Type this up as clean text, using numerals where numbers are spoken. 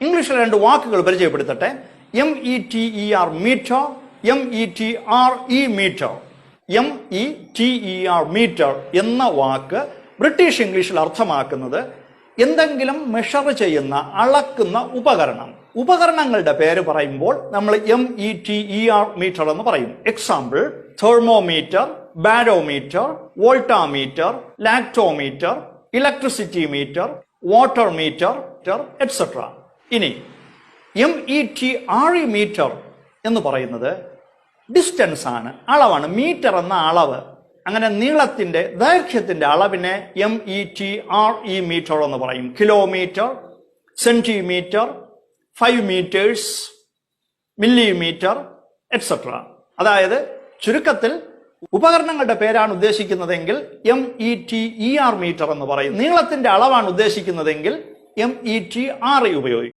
ഇംഗ്ലീഷിൽ രണ്ട് വാക്കുകൾ പരിചയപ്പെടുത്തട്ടെ. METER meter, METRE metre. METER meter എന്ന വാക്ക് ബ്രിട്ടീഷ് ഇംഗ്ലീഷിൽ അർത്ഥമാക്കുന്നത് എന്തെങ്കിലും മെഷർ ചെയ്യുന്ന, അളക്കുന്ന ഉപകരണം. ഉപകരണങ്ങളുടെ പേര് പറയുമ്പോൾ നമ്മൾ METER മീറ്റർ എന്ന് പറയും. Example: thermometer, barometer, voltameter, lactometer, electricity meter, water meter, etcetera. ഇനി METRE മീറ്റർ എന്ന് പറയുന്നത് ഡിസ്റ്റൻസ് ആണ്, അളവാണ്. മീറ്റർ എന്ന അളവ്, അങ്ങനെ നീളത്തിന്റെ, ദൈർഘ്യത്തിന്റെ അളവിനെ METRE മീറ്റർ എന്ന് പറയും. Kilometre, centimetre, 5 meters, millimetre, et cetera. അതായത് ചുരുക്കത്തിൽ ഉപകരണങ്ങളുടെ പേരാണ് ഉദ്ദേശിക്കുന്നതെങ്കിൽ METER മീറ്റർ എന്ന് പറയും. നീളത്തിന്റെ അളവാണ് ഉദ്ദേശിക്കുന്നതെങ്കിൽ METRE ഉപയോഗിക്കും.